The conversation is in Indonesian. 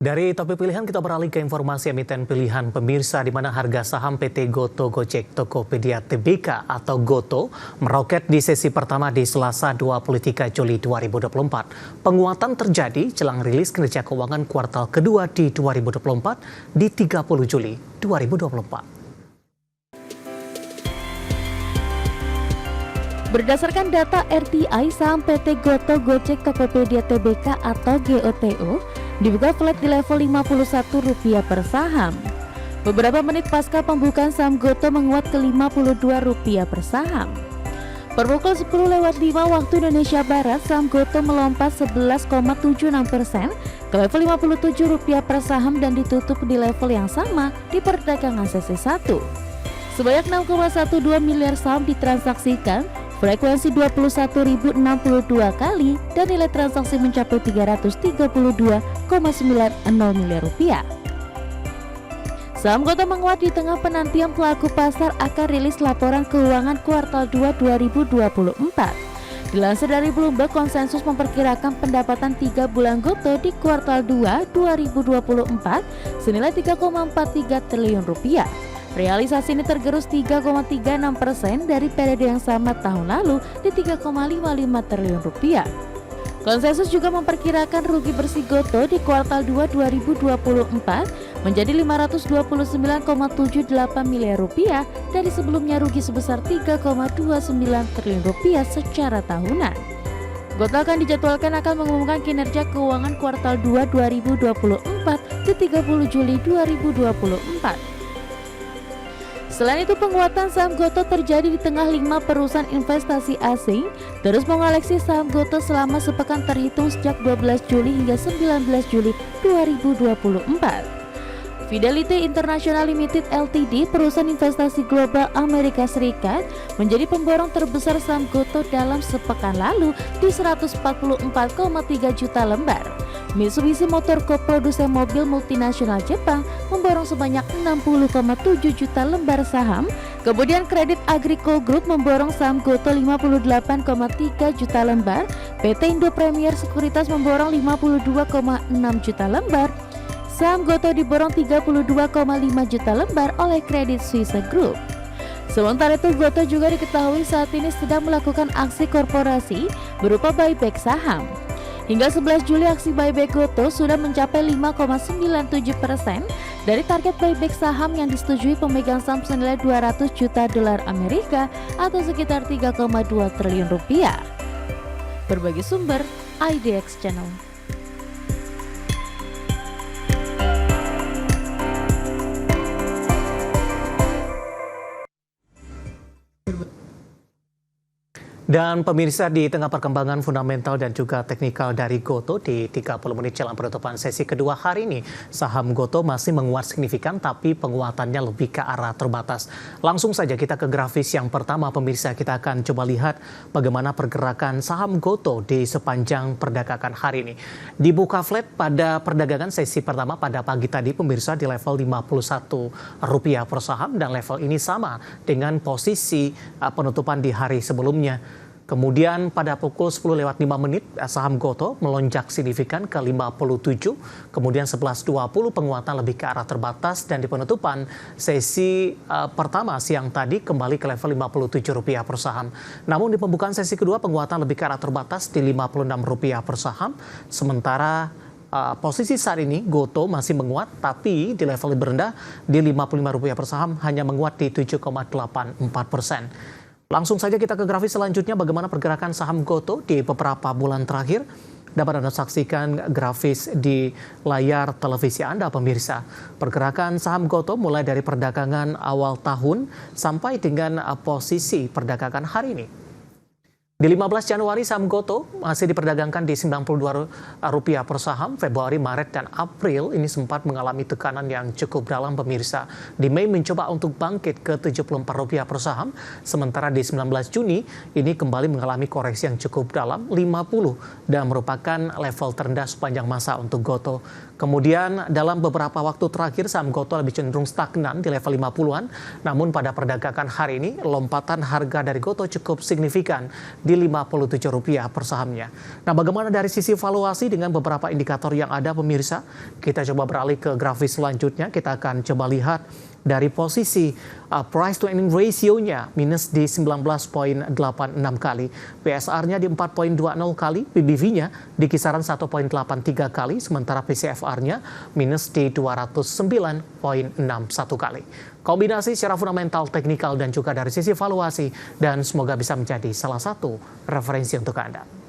Dari topik pilihan kita beralih ke informasi emiten pilihan pemirsa di mana harga saham PT Goto Gojek Tokopedia Tbk atau Goto meroket di sesi pertama di Selasa 23 Juli 2024. Penguatan terjadi jelang rilis kinerja keuangan kuartal kedua di 2024 di 30 Juli 2024. Berdasarkan data RTI, saham PT Goto Gojek Tokopedia Tbk atau GOTO dibuka flat di level Rp51 per saham. Beberapa menit pasca pembukaan saham Goto menguat ke Rp52 per saham. Per pukul 10.05 waktu Indonesia Barat, saham Goto melompat 11,76% ke level Rp57 per saham dan ditutup di level yang sama di perdagangan sesi 1. Sebanyak 6,12 miliar saham ditransaksikan, frekuensi 21.062 kali dan nilai transaksi mencapai 332,90 miliar rupiah. Saham Goto menguat di tengah penantian pelaku pasar akan rilis laporan keuangan kuartal 2 2024. Dilansir dari Bloomberg, konsensus memperkirakan pendapatan 3 bulan Goto di kuartal 2 2024 senilai 3,43 triliun rupiah. Realisasi ini tergerus 3,36% dari periode yang sama tahun lalu di 3,55 triliun rupiah. Konsensus juga memperkirakan rugi bersih Goto di kuartal 2 2024 menjadi 529,78 miliar rupiah dari sebelumnya rugi sebesar 3,29 triliun rupiah secara tahunan. Goto akan dijadwalkan akan mengumumkan kinerja keuangan kuartal 2 2024 di 30 Juli 2024. Selain itu, penguatan saham Goto terjadi di tengah 5 perusahaan investasi asing terus mengoleksi saham Goto selama sepekan terhitung sejak 12 Juli hingga 19 Juli 2024. Fidelity International Limited Ltd, perusahaan investasi global Amerika Serikat, menjadi pemborong terbesar saham Goto dalam sepekan lalu di 144,3 juta lembar. Mitsubishi Motor Co, produsen mobil multinasional Jepang, memborong sebanyak 60,7 juta lembar saham. Kemudian Credit Agricole Group memborong saham Goto 58,3 juta lembar. PT Indo Premier Sekuritas memborong 52,6 juta lembar. Saham Goto diborong 32,5 juta lembar oleh Credit Suisse Group. Sementara itu, Goto juga diketahui saat ini sedang melakukan aksi korporasi berupa buyback saham. Hingga 11 Juli, aksi buyback Goto sudah mencapai 5,97% dari target buyback saham yang disetujui pemegang saham senilai 200 juta dolar Amerika atau sekitar 3,2 triliun rupiah. Berbagai sumber, IDX Channel. Dan pemirsa, di tengah perkembangan fundamental dan juga teknikal dari Goto di 30 menit jelang penutupan sesi kedua hari ini, saham Goto masih menguat signifikan tapi penguatannya lebih ke arah terbatas. Langsung saja kita ke grafis yang pertama, pemirsa. Kita akan coba lihat bagaimana pergerakan saham Goto di sepanjang perdagangan hari ini. Dibuka flat pada perdagangan sesi pertama pada pagi tadi, pemirsa, di level Rp51 per saham, dan level ini sama dengan posisi penutupan di hari sebelumnya. Kemudian pada pukul 10.05 saham Goto melonjak signifikan ke 57, kemudian 11.20 penguatan lebih ke arah terbatas, dan di penutupan sesi pertama siang tadi kembali ke level Rp57 per saham. Namun di pembukaan sesi kedua penguatan lebih ke arah terbatas di Rp56 per saham, sementara posisi saat ini Goto masih menguat tapi di level lebih rendah di Rp55 per saham, hanya menguat di 7,84%. Langsung saja kita ke grafis selanjutnya, bagaimana pergerakan saham Goto di beberapa bulan terakhir. Dapat Anda saksikan grafis di layar televisi Anda, pemirsa. Pergerakan saham Goto mulai dari perdagangan awal tahun sampai dengan posisi perdagangan hari ini. Di 15 Januari saham Goto masih diperdagangkan di Rp92 per saham. Februari, Maret, dan April ini sempat mengalami tekanan yang cukup dalam, pemirsa. Di Mei mencoba untuk bangkit ke Rp74 per saham. Sementara di 19 Juni ini kembali mengalami koreksi yang cukup dalam, 50, dan merupakan level terendah sepanjang masa untuk Goto. Kemudian dalam beberapa waktu terakhir saham GoTo lebih cenderung stagnan di level 50-an. Namun pada perdagangan hari ini lompatan harga dari GoTo cukup signifikan di Rp57 per sahamnya. Nah, bagaimana dari sisi valuasi dengan beberapa indikator yang ada pemirsa? Kita coba beralih ke grafis selanjutnya. Kita akan coba lihat dari posisi price to earning ratio-nya minus di 19,86 kali, PSR-nya di 4,20 kali, PBV-nya di kisaran 1,83 kali, sementara PCFR-nya minus di 209,61 kali. Kombinasi secara fundamental, teknikal, dan juga dari sisi valuasi, dan semoga bisa menjadi salah satu referensi untuk Anda.